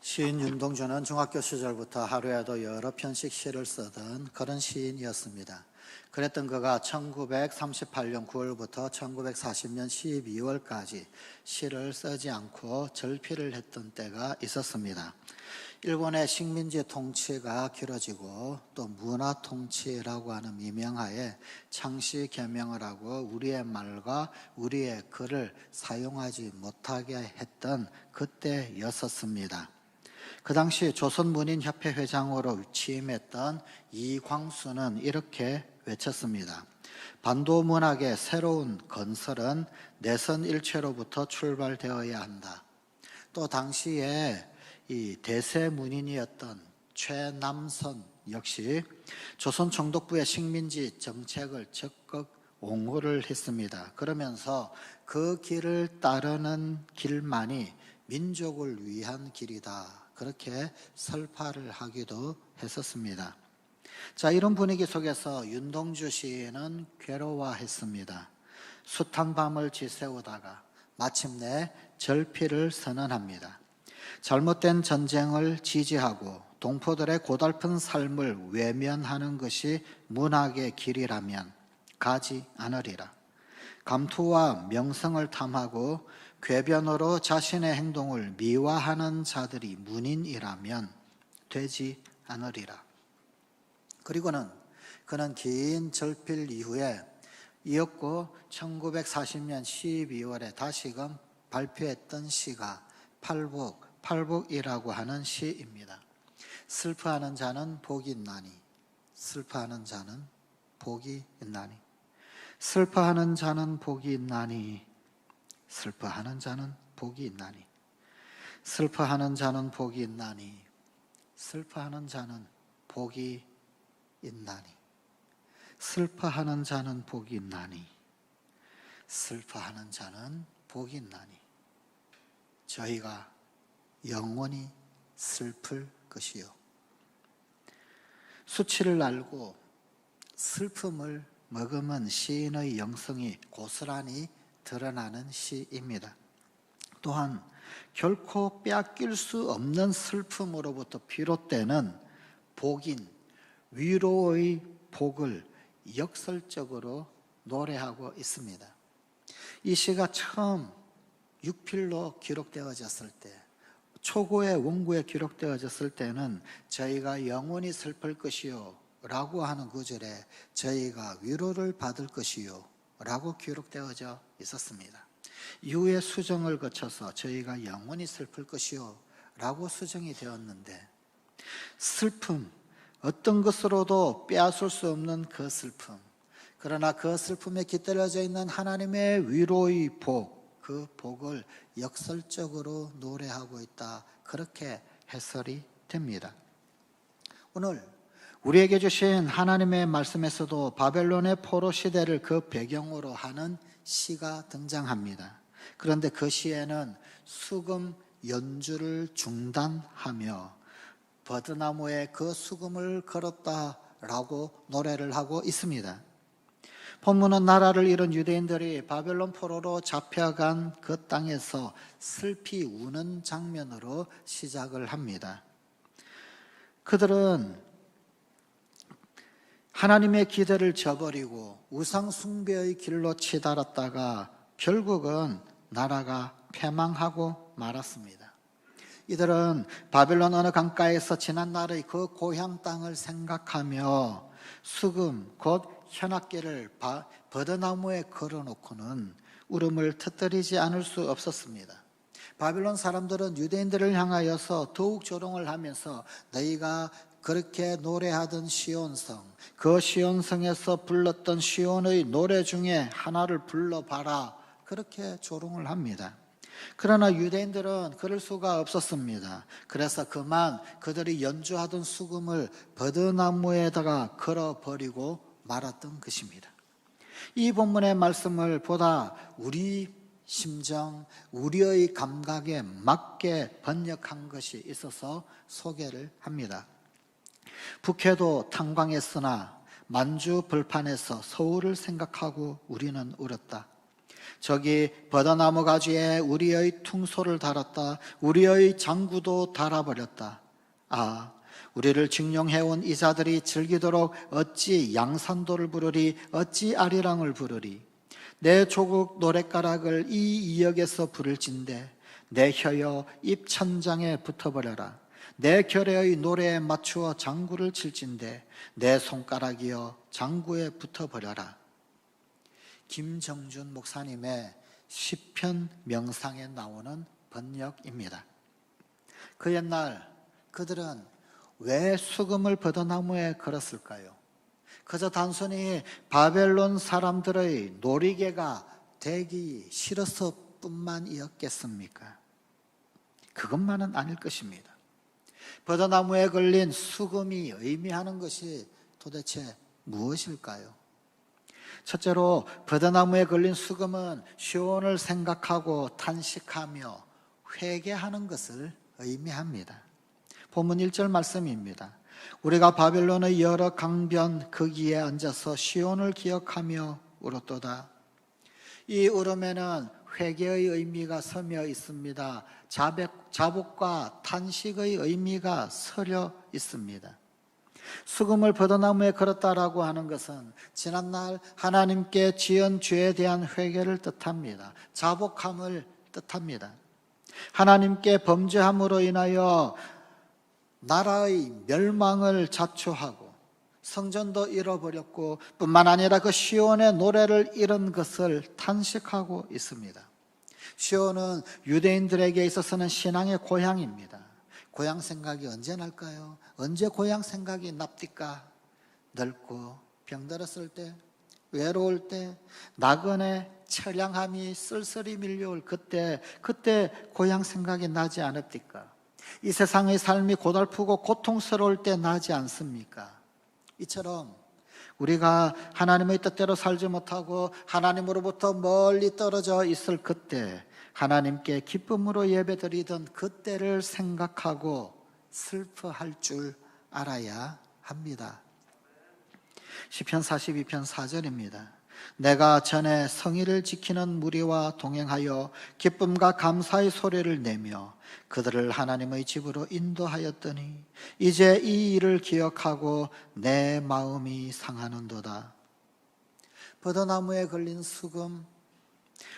시인 윤동주는 중학교 시절부터 하루에도 여러 편씩 시를 쓰던 그런 시인이었습니다. 그랬던 그가 1938년 9월부터 1940년 12월까지 시를 쓰지 않고 절필을 했던 때가 있었습니다. 일본의 식민지 통치가 길어지고 또 문화 통치라고 하는 미명하에 창시 개명을 하고 우리의 말과 우리의 글을 사용하지 못하게 했던 그때였었습니다. 그 당시 조선문인협회 회장으로 취임했던 이광수는 이렇게 외쳤습니다. 반도문학의 새로운 건설은 내선일체로부터 출발되어야 한다. 또 당시에 이 대세문인이었던 최남선 역시 조선 총독부의 식민지 정책을 적극 옹호를 했습니다. 그러면서 그 길을 따르는 길만이 민족을 위한 길이다. 그렇게 설파를 하기도 했었습니다. 자, 이런 분위기 속에서 윤동주 시인은 괴로워했습니다. 숱한 밤을 지새우다가 마침내 절필을 선언합니다. 잘못된 전쟁을 지지하고 동포들의 고달픈 삶을 외면하는 것이 문학의 길이라면 가지 않으리라. 감투와 명성을 탐하고 궤변으로 자신의 행동을 미화하는 자들이 문인이라면 되지 않으리라. 그리고는 그는 긴 절필 이후에 이었고 1940년 12월에 다시금 발표했던 시가 팔복이라고 하는 시입니다. 슬퍼하는 자는 복이 있나니, 슬퍼하는 자는 복이 있나니, 슬퍼하는 자는 복이 있나니, 슬퍼하는 자는 복이 있나니, 슬퍼하는 자는 복이 있나니, 슬퍼하는 자는 복이 있나니, 슬퍼하는 자는 복이 있나니, 슬퍼하는 자는 복이 있나니, 저희가 영원히 슬플 것이요. 수치를 알고 슬픔을 머금은 시인의 영성이 고스란히 드러나는 시입니다. 또한 결코 빼앗길 수 없는 슬픔으로부터 비롯되는 복인, 위로의 복을 역설적으로 노래하고 있습니다. 이 시가 처음 육필로 기록되어졌을 때, 초고의 원고에 기록되어졌을 때는 저희가 영원히 슬플 것이요 라고 하는 구절에 저희가 위로를 받을 것이요 라고 기록되어져 있었습니다. 이후에 수정을 거쳐서 저희가 영원히 슬플 것이요 라고 수정이 되었는데, 슬픔, 어떤 것으로도 빼앗을 수 없는 그 슬픔, 그러나 그 슬픔에 깃들여져 있는 하나님의 위로의 복, 그 복을 역설적으로 노래하고 있다. 그렇게 해설이 됩니다. 오늘 우리에게 주신 하나님의 말씀에서도 바벨론의 포로 시대를 그 배경으로 하는 시가 등장합니다. 그런데 그 시에는 수금 연주를 중단하며 버드나무에 그 수금을 걸었다라고 노래를 하고 있습니다. 본문은 나라를 잃은 유대인들이 바벨론 포로로 잡혀간 그 땅에서 슬피 우는 장면으로 시작을 합니다. 그들은 하나님의 기대를 저버리고 우상 숭배의 길로 치달았다가 결국은 나라가 패망하고 말았습니다. 이들은 바벨론 어느 강가에서 지난 날의 그 고향 땅을 생각하며 수금 곧 현악기를 버드나무에 걸어놓고는 울음을 터뜨리지 않을 수 없었습니다. 바벨론 사람들은 유대인들을 향하여서 더욱 조롱을 하면서 너희가 그렇게 노래하던 시온성, 그 시온성에서 불렀던 시온의 노래 중에 하나를 불러봐라, 그렇게 조롱을 합니다. 그러나 유대인들은 그럴 수가 없었습니다. 그래서 그만 그들이 연주하던 수금을 버드나무에다가 걸어버리고 말았던 것입니다. 이 본문의 말씀을 보다 우리 심정, 우리의 감각에 맞게 번역한 것이 있어서 소개를 합니다. 북해도 탄광했으나 만주 벌판에서 서울을 생각하고 우리는 울었다. 저기 버드나무 가지에 우리의 퉁소를 달았다. 우리의 장구도 달아버렸다. 아, 우리를 증용해온 이 자들이 즐기도록 어찌 양산도를 부르리, 어찌 아리랑을 부르리. 내 조국 노랫가락을 이 이역에서 부를진대 내 혀여 입천장에 붙어버려라. 내 결의의 노래에 맞추어 장구를 칠진대 내 손가락이여 장구에 붙어버려라. 김정준 목사님의 시편 명상에 나오는 번역입니다. 그 옛날 그들은 왜 수금을 버드나무에 걸었을까요? 그저 단순히 바벨론 사람들의 놀이개가 되기 싫어서 뿐만이었겠습니까? 그것만은 아닐 것입니다. 버드나무에 걸린 수금이 의미하는 것이 도대체 무엇일까요? 첫째로 버드나무에 걸린 수금은 시온을 생각하고 탄식하며 회개하는 것을 의미합니다. 본문 1절 말씀입니다. 우리가 바벨론의 여러 강변 거기에 앉아서 시온을 기억하며 울었도다. 이 울음에는 회개의 의미가 서며 있습니다. 자복과 탄식의 의미가 서려 있습니다. 수금을 버드나무에 걸었다라고 하는 것은 지난날 하나님께 지은 죄에 대한 회개를 뜻합니다. 자복함을 뜻합니다. 하나님께 범죄함으로 인하여 나라의 멸망을 자초하고 성전도 잃어버렸고 뿐만 아니라 그 시온의 노래를 잃은 것을 탄식하고 있습니다. 시온은 유대인들에게 있어서는 신앙의 고향입니다. 고향 생각이 언제 날까요? 언제 고향 생각이 납니까? 늙고 병들었을 때, 외로울 때, 나그네 처량함이 쓸쓸히 밀려올 그때 고향 생각이 나지 않습니까? 이 세상의 삶이 고달프고 고통스러울 때 나지 않습니까? 이처럼 우리가 하나님의 뜻대로 살지 못하고 하나님으로부터 멀리 떨어져 있을 그때, 하나님께 기쁨으로 예배드리던 그때를 생각하고 슬퍼할 줄 알아야 합니다. 시편 42편 4절입니다. 내가 전에 성의를 지키는 무리와 동행하여 기쁨과 감사의 소리를 내며 그들을 하나님의 집으로 인도하였더니 이제 이 일을 기억하고 내 마음이 상하는도다. 버드나무에 걸린 수금,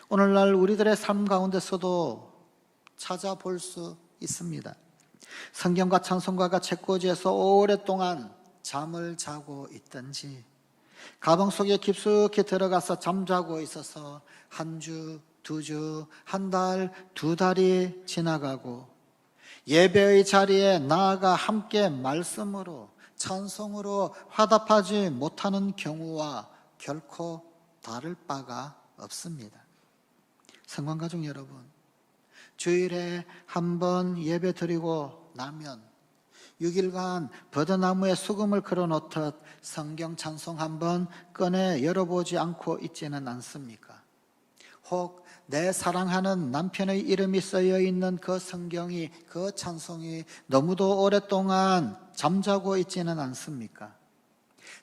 오늘날 우리들의 삶 가운데서도 찾아볼 수 있습니다. 성경과 찬송가가 책꽂이에서 오랫동안 잠을 자고 있든지 가방 속에 깊숙이 들어가서 잠자고 있어서 한 주, 두 주, 한 달, 두 달이 지나가고 예배의 자리에 나아가 함께 말씀으로 찬송으로 화답하지 못하는 경우와 결코 다를 바가 없습니다. 성관가족 여러분, 주일에 한 번 예배 드리고 나면 6일간 버드나무에 수금을 걸어놓듯 성경 찬송 한 번 꺼내 열어보지 않고 있지는 않습니까? 혹 내 사랑하는 남편의 이름이 쓰여 있는 그 성경이, 그 찬송이 너무도 오랫동안 잠자고 있지는 않습니까?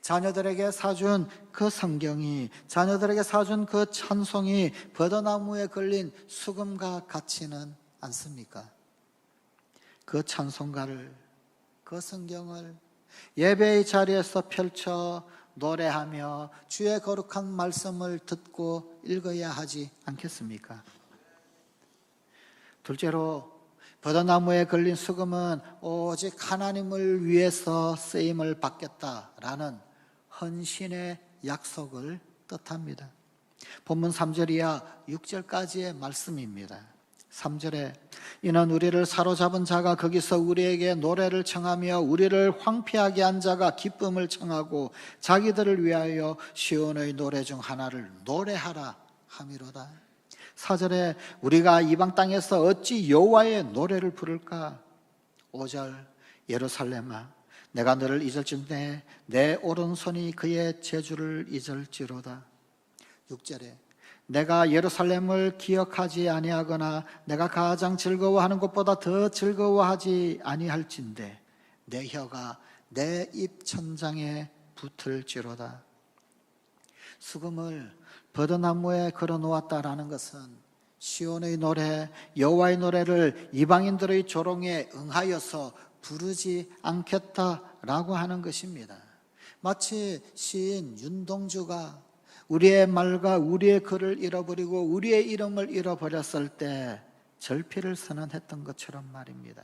자녀들에게 사준 그 성경이, 자녀들에게 사준 그 찬송이 버드나무에 걸린 수금과 같지는 않습니까? 그 찬송가를, 그 성경을 예배의 자리에서 펼쳐 노래하며 주의 거룩한 말씀을 듣고 읽어야 하지 않겠습니까? 둘째로 버드나무에 걸린 수금은 오직 하나님을 위해서 쓰임을 받겠다라는 헌신의 약속을 뜻합니다. 본문 3절 이하 6절까지의 말씀입니다. 3절에 이는 우리를 사로잡은 자가 거기서 우리에게 노래를 청하며 우리를 황폐하게 한 자가 기쁨을 청하고 자기들을 위하여 시온의 노래 중 하나를 노래하라 함이로다. 4절에 우리가 이방 땅에서 어찌 여호와의 노래를 부를까? 5절 예루살렘아 내가 너를 잊을진대 내 오른손이 그의 재주를 잊을지로다. 6절에 내가 예루살렘을 기억하지 아니하거나 내가 가장 즐거워하는 것보다 더 즐거워하지 아니할진대 내 혀가 내 입 천장에 붙을지로다. 수금을 버드나무에 걸어 놓았다라는 것은 시온의 노래, 여호와의 노래를 이방인들의 조롱에 응하여서 부르지 않겠다라고 하는 것입니다. 마치 시인 윤동주가 우리의 말과 우리의 글을 잃어버리고 우리의 이름을 잃어버렸을 때 절필을 선언했던 것처럼 말입니다.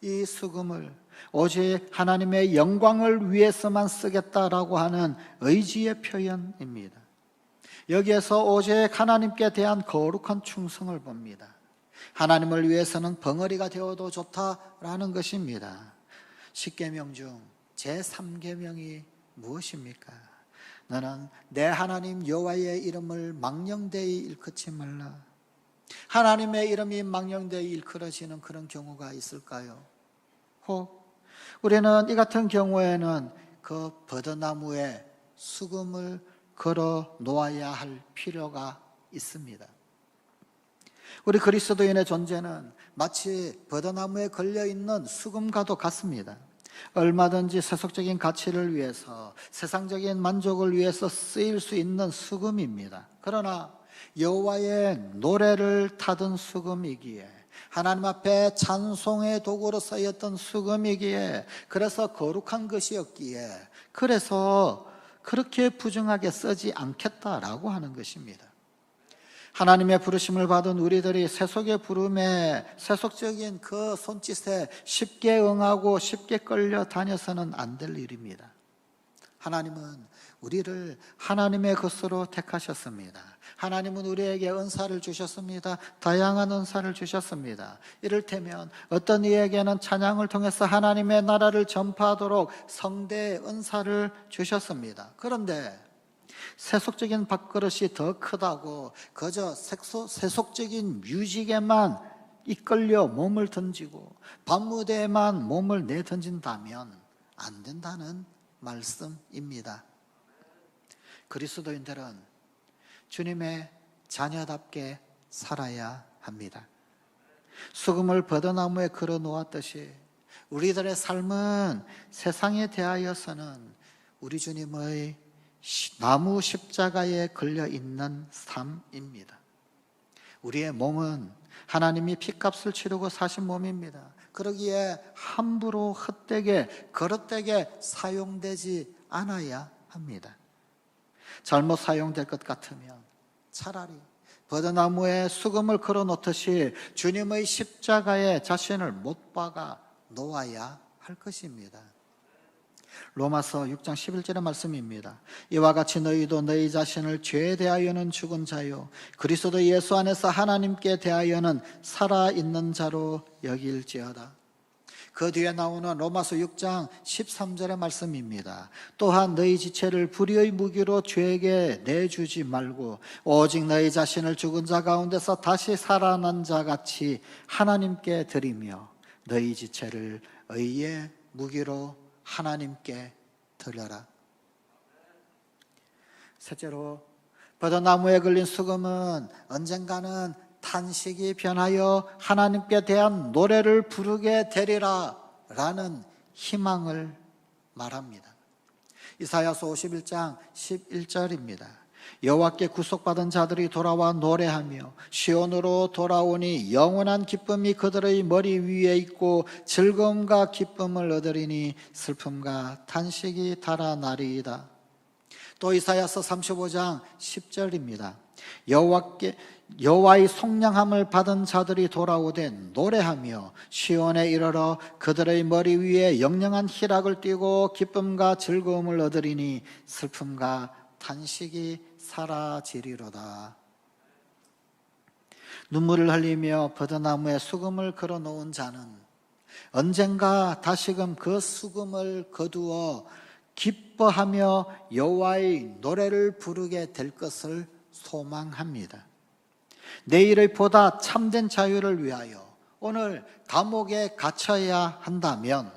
이 수금을 오직 하나님의 영광을 위해서만 쓰겠다라고 하는 의지의 표현입니다. 여기에서 오직 하나님께 대한 거룩한 충성을 봅니다. 하나님을 위해서는 벙어리가 되어도 좋다라는 것입니다. 10계명 중 제3계명이 무엇입니까? 너는 내 하나님 여호와의 이름을 망령되이 일컫지 말라. 하나님의 이름이 망령되이 일컬어지는 그런 경우가 있을까요? 혹 우리는 이 같은 경우에는 그 버드나무에 수금을 걸어 놓아야 할 필요가 있습니다. 우리 그리스도인의 존재는 마치 버드나무에 걸려있는 수금과도 같습니다. 얼마든지 세속적인 가치를 위해서, 세상적인 만족을 위해서 쓰일 수 있는 수금입니다. 그러나 여호와의 노래를 타던 수금이기에, 하나님 앞에 찬송의 도구로 쓰였던 수금이기에, 그래서 거룩한 것이었기에, 그래서 그렇게 부정하게 쓰지 않겠다라고 하는 것입니다. 하나님의 부르심을 받은 우리들이 세속의 부름에, 세속적인 그 손짓에 쉽게 응하고 쉽게 끌려 다녀서는 안 될 일입니다. 하나님은 우리를 하나님의 것으로 택하셨습니다. 하나님은 우리에게 은사를 주셨습니다. 다양한 은사를 주셨습니다. 이를테면 어떤 이에게는 찬양을 통해서 하나님의 나라를 전파하도록 성대의 은사를 주셨습니다. 그런데 세속적인 밥그릇이 더 크다고 그저 세속적인 뮤직에만 이끌려 몸을 던지고 밤무대에만 몸을 내던진다면 안 된다는 말씀입니다. 그리스도인들은 주님의 자녀답게 살아야 합니다. 수금을 버드나무에 걸어 놓았듯이 우리들의 삶은 세상에 대하여서는 우리 주님의 나무 십자가에 걸려 있는 삶입니다. 우리의 몸은 하나님이 핏값을 치르고 사신 몸입니다. 그러기에 함부로 헛되게 거릇되게 사용되지 않아야 합니다. 잘못 사용될 것 같으면 차라리 버드나무에 수금을 걸어 놓듯이 주님의 십자가에 자신을 못 박아 놓아야 할 것입니다. 로마서 6장 11절의 말씀입니다. 이와 같이 너희도 너희 자신을 죄에 대하여는 죽은 자요 그리스도 예수 안에서 하나님께 대하여는 살아있는 자로 여길지어다. 그 뒤에 나오는 로마서 6장 13절의 말씀입니다. 또한 너희 지체를 불의의 무기로 죄에게 내주지 말고 오직 너희 자신을 죽은 자 가운데서 다시 살아난 자 같이 하나님께 드리며 너희 지체를 의의 무기로 하나님께 드려라. 셋째로, 버드나무에 걸린 수금은 언젠가는 탄식이 변하여 하나님께 대한 노래를 부르게 되리라 라는 희망을 말합니다. 이사야서 51장 11절입니다. 여호와께 구속받은 자들이 돌아와 노래하며 시온으로 돌아오니 영원한 기쁨이 그들의 머리 위에 있고 즐거움과 기쁨을 얻으리니 슬픔과 탄식이 달아나리이다. 또 이사야서 35장 10절입니다. 여호와의 속량함을 받은 자들이 돌아오되 노래하며 시온에 이르러 그들의 머리 위에 영영한 희락을 띠고 기쁨과 즐거움을 얻으리니 슬픔과 탄식이 사라지리로다. 눈물을 흘리며 버드나무에 수금을 걸어 놓은 자는 언젠가 다시금 그 수금을 거두어 기뻐하며 여호와의 노래를 부르게 될 것을 소망합니다. 내일의 보다 참된 자유를 위하여 오늘 감옥에 갇혀야 한다면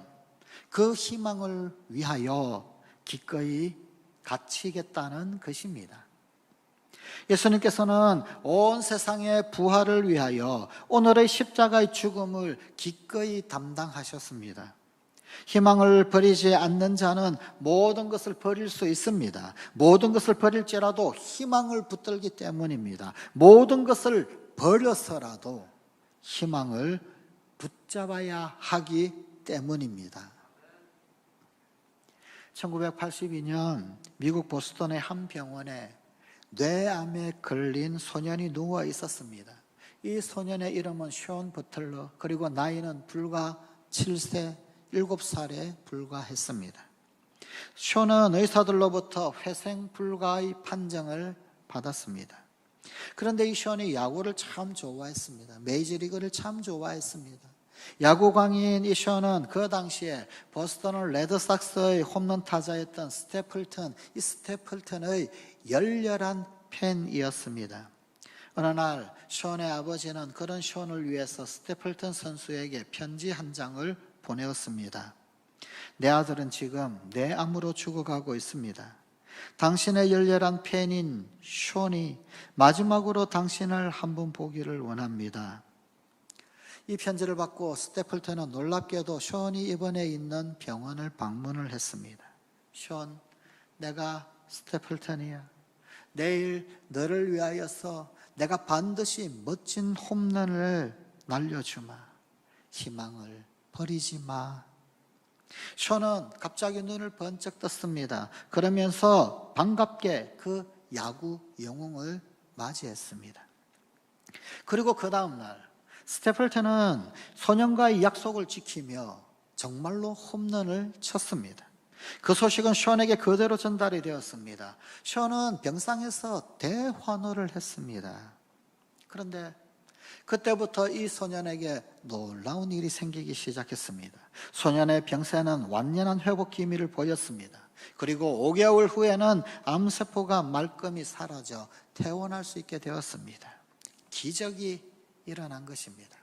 그 희망을 위하여 기꺼이 갇히겠다는 것입니다. 예수님께서는 온 세상의 부활을 위하여 오늘의 십자가의 죽음을 기꺼이 담당하셨습니다. 희망을 버리지 않는 자는 모든 것을 버릴 수 있습니다. 모든 것을 버릴지라도 희망을 붙들기 때문입니다. 모든 것을 버려서라도 희망을 붙잡아야 하기 때문입니다. 1982년 미국 보스턴의 한 병원에 뇌암에 걸린 소년이 누워 있었습니다. 이 소년의 이름은 숀 버틀러, 그리고 나이는 불과 7세, 7살에 불과했습니다. 숀은 의사들로부터 회생 불가의 판정을 받았습니다. 그런데 이 숀이 야구를 참 좋아했습니다. 메이저리그를 참 좋아했습니다. 야구광인 이 숀은 그 당시에 보스턴 레드삭스의 홈런 타자였던 스태플턴, 이 스태플턴의 열렬한 팬이었습니다. 어느 날 숀의 아버지는 그런 숀을 위해서 스태플턴 선수에게 편지 한 장을 보내었습니다. 내 아들은 지금 뇌암으로 죽어가고 있습니다. 당신의 열렬한 팬인 숀이 마지막으로 당신을 한번 보기를 원합니다. 이 편지를 받고 스태플턴은 놀랍게도 숀이 입원해 있는 병원을 방문을 했습니다. 숀, 내가 스태플턴이야. 내일 너를 위하여서 내가 반드시 멋진 홈런을 날려주마. 희망을 버리지 마. 숀은 갑자기 눈을 번쩍 떴습니다. 그러면서 반갑게 그 야구 영웅을 맞이했습니다. 그리고 그 다음날 스태플턴은 소년과의 약속을 지키며 정말로 홈런을 쳤습니다. 그 소식은 숀에게 그대로 전달이 되었습니다. 숀은 병상에서 대환호를 했습니다. 그런데 그때부터 이 소년에게 놀라운 일이 생기기 시작했습니다. 소년의 병세는 완연한 회복 기미를 보였습니다. 그리고 5개월 후에는 암세포가 말끔히 사라져 퇴원할 수 있게 되었습니다. 기적이 일어난 것입니다.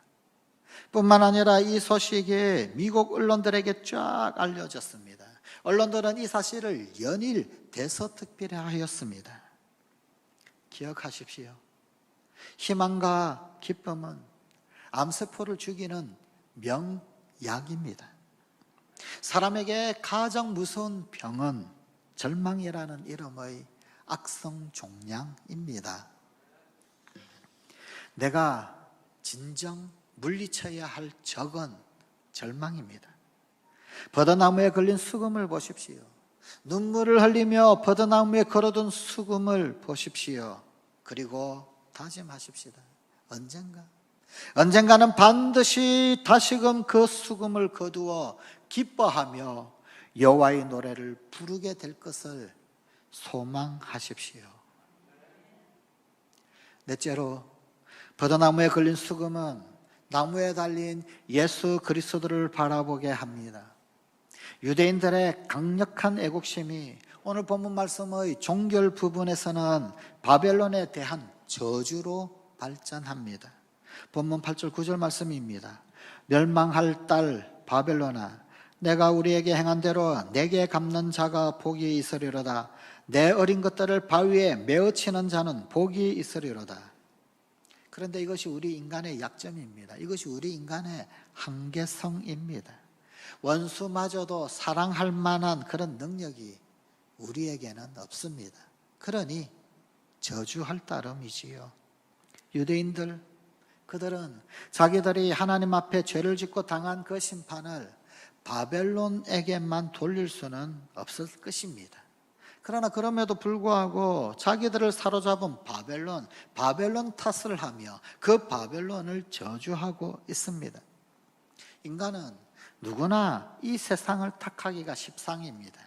뿐만 아니라 이 소식이 미국 언론들에게 쫙 알려졌습니다. 언론들은 이 사실을 연일 대서특필하였습니다. 기억하십시오. 희망과 기쁨은 암세포를 죽이는 명약입니다. 사람에게 가장 무서운 병은 절망이라는 이름의 악성 종양입니다. 내가 진정 물리쳐야 할 적은 절망입니다. 버드나무에 걸린 수금을 보십시오. 눈물을 흘리며 버드나무에 걸어둔 수금을 보십시오. 그리고 다짐하십시다. 언젠가는 반드시 다시금 그 수금을 거두어 기뻐하며 여호와의 노래를 부르게 될 것을 소망하십시오. 넷째로, 버드나무에 걸린 수금은 나무에 달린 예수 그리스도를 바라보게 합니다. 유대인들의 강력한 애국심이 오늘 본문 말씀의 종결 부분에서는 바벨론에 대한 저주로 발전합니다. 본문 8절 9절 말씀입니다. 멸망할 딸 바벨론아, 내가 우리에게 행한 대로 내게 갚는 자가 복이 있으리로다. 내 어린 것들을 바위에 메어치는 자는 복이 있으리로다. 그런데 이것이 우리 인간의 약점입니다. 이것이 우리 인간의 한계성입니다. 원수마저도 사랑할 만한 그런 능력이 우리에게는 없습니다. 그러니 저주할 따름이지요. 유대인들, 그들은 자기들이 하나님 앞에 죄를 짓고 당한 그 심판을 바벨론에게만 돌릴 수는 없을 것입니다. 그러나 그럼에도 불구하고 자기들을 사로잡은 바벨론 탓을 하며 그 바벨론을 저주하고 있습니다. 인간은 누구나 이 세상을 탓하기가 십상입니다.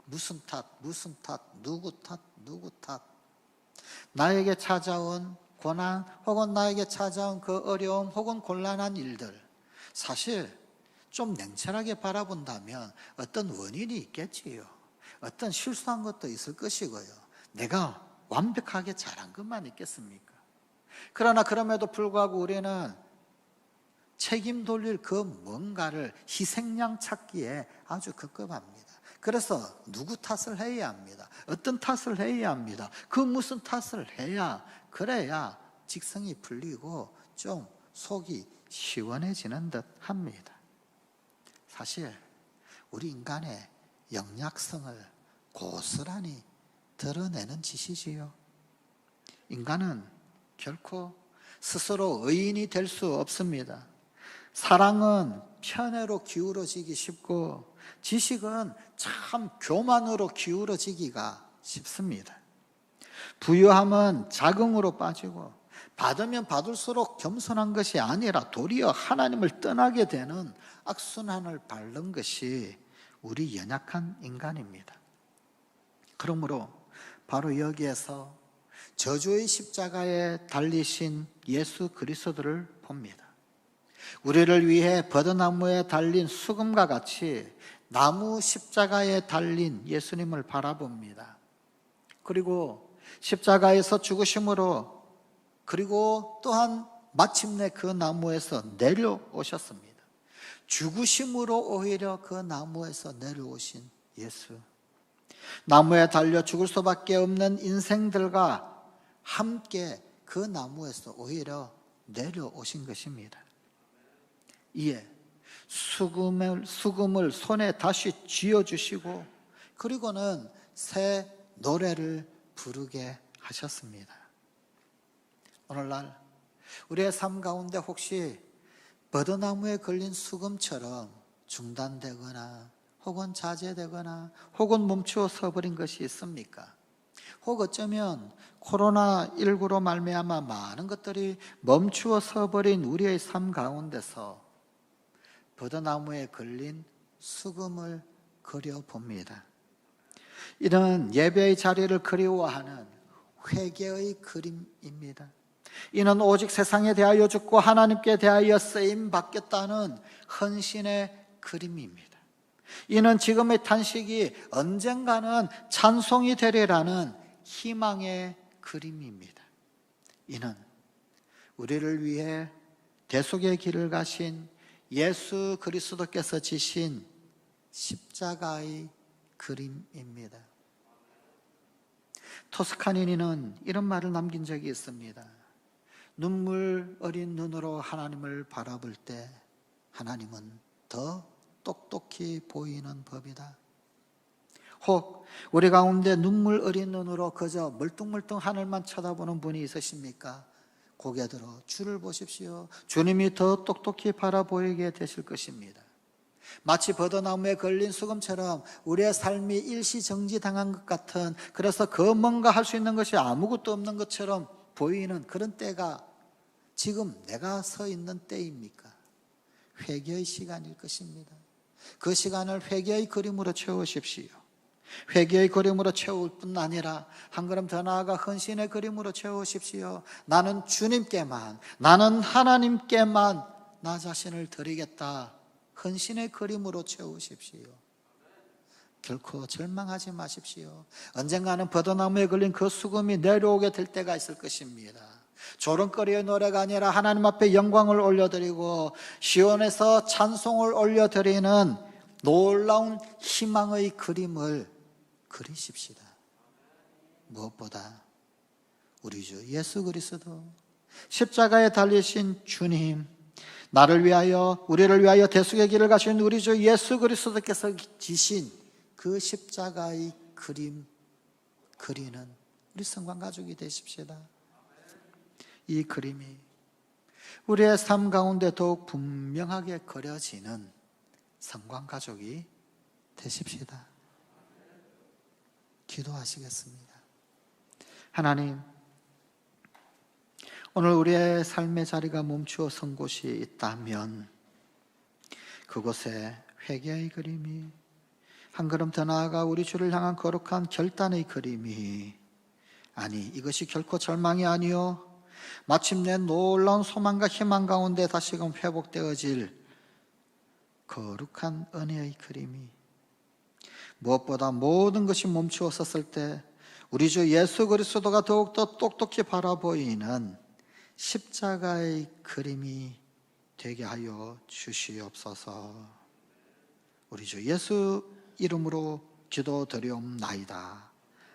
무슨 탓, 누구 탓. 나에게 찾아온 고난 혹은 나에게 찾아온 그 어려움 혹은 곤란한 일들, 사실 좀 냉철하게 바라본다면 어떤 원인이 있겠지요. 어떤 실수한 것도 있을 것이고요. 내가 완벽하게 잘한 것만 있겠습니까? 그러나 그럼에도 불구하고 우리는 책임 돌릴 그 뭔가를 희생양 찾기에 아주 급급합니다. 그래서 누구 탓을 해야 합니다. 어떤 탓을 해야 합니다. 그 무슨 탓을 해야, 그래야 직성이 풀리고 좀 속이 시원해지는 듯 합니다. 사실 우리 인간의 영약성을 고스란히 드러내는 짓이지요. 인간은 결코 스스로 의인이 될 수 없습니다. 사랑은 편애로 기울어지기 쉽고 지식은 참 교만으로 기울어지기가 쉽습니다. 부유함은 자긍으로 빠지고 받으면 받을수록 겸손한 것이 아니라 도리어 하나님을 떠나게 되는 악순환을 밟는 것이 우리 연약한 인간입니다. 그러므로 바로 여기에서 저주의 십자가에 달리신 예수 그리스도를 봅니다. 우리를 위해 버드나무에 달린 수금과 같이 나무 십자가에 달린 예수님을 바라봅니다. 그리고 십자가에서 죽으심으로, 그리고 또한 마침내 그 나무에서 내려오셨습니다. 죽으심으로 오히려 그 나무에서 내려오신 예수, 나무에 달려 죽을 수밖에 없는 인생들과 함께 그 나무에서 오히려 내려오신 것입니다. 이에 수금을 손에 다시 쥐어주시고 그리고는 새 노래를 부르게 하셨습니다. 오늘날 우리의 삶 가운데 혹시 버드나무에 걸린 수금처럼 중단되거나 혹은 자제되거나 혹은 멈추어 서버린 것이 있습니까? 혹 어쩌면 코로나19로 말미암아 많은 것들이 멈추어 서버린 우리의 삶 가운데서 버드나무에 걸린 수금을 그려봅니다. 이는 예배의 자리를 그리워하는 회개의 그림입니다. 이는 오직 세상에 대하여 죽고 하나님께 대하여 쓰임 받겠다는 헌신의 그림입니다. 이는 지금의 탄식이 언젠가는 찬송이 되리라는 희망의 그림입니다. 이는 우리를 위해 대속의 길을 가신 예수 그리스도께서 지신 십자가의 그림입니다. 토스카니니는 이런 말을 남긴 적이 있습니다. 눈물 어린 눈으로 하나님을 바라볼 때 하나님은 더 똑똑히 보이는 법이다. 혹 우리 가운데 눈물 어린 눈으로 그저 멀뚱멀뚱 하늘만 쳐다보는 분이 있으십니까? 고개 들어 주를 보십시오. 주님이 더 똑똑히 바라보이게 되실 것입니다. 마치 버드나무에 걸린 수금처럼 우리의 삶이 일시정지당한 것 같은, 그래서 그 뭔가 할 수 있는 것이 아무것도 없는 것처럼 보이는 그런 때가 지금 내가 서 있는 때입니까? 회개의 시간일 것입니다. 그 시간을 회개의 그림으로 채우십시오. 회개의 그림으로 채울 뿐 아니라 한 걸음 더 나아가 헌신의 그림으로 채우십시오. 나는 주님께만, 나는 하나님께만 나 자신을 드리겠다. 헌신의 그림으로 채우십시오. 결코 절망하지 마십시오. 언젠가는 버드나무에 걸린 그 수금이 내려오게 될 때가 있을 것입니다. 조롱거리의 노래가 아니라 하나님 앞에 영광을 올려드리고 시온에서 찬송을 올려드리는 놀라운 희망의 그림을 그리십시다. 무엇보다 우리 주 예수 그리스도, 십자가에 달리신 주님, 나를 위하여, 우리를 위하여 대속의 길을 가신 우리 주 예수 그리스도께서 지신 그 십자가의 그림 그리는 우리 성관 가족이 되십시다. 이 그림이 우리의 삶 가운데 더욱 분명하게 그려지는 성관 가족이 되십시다. 기도하시겠습니다. 하나님, 오늘 우리의 삶의 자리가 멈추어 선 곳이 있다면 그곳에 회개의 그림이, 한 걸음 더 나아가 우리 주를 향한 거룩한 결단의 그림이, 아니 이것이 결코 절망이 아니요 마침내 놀라운 소망과 희망 가운데 다시금 회복되어질 거룩한 은혜의 그림이, 무엇보다 모든 것이 멈추어 섰을 때 우리 주 예수 그리스도가 더욱더 똑똑히 바라보이는 십자가의 그림이 되게 하여 주시옵소서. 우리 주 예수 이름으로 기도드리옵나이다.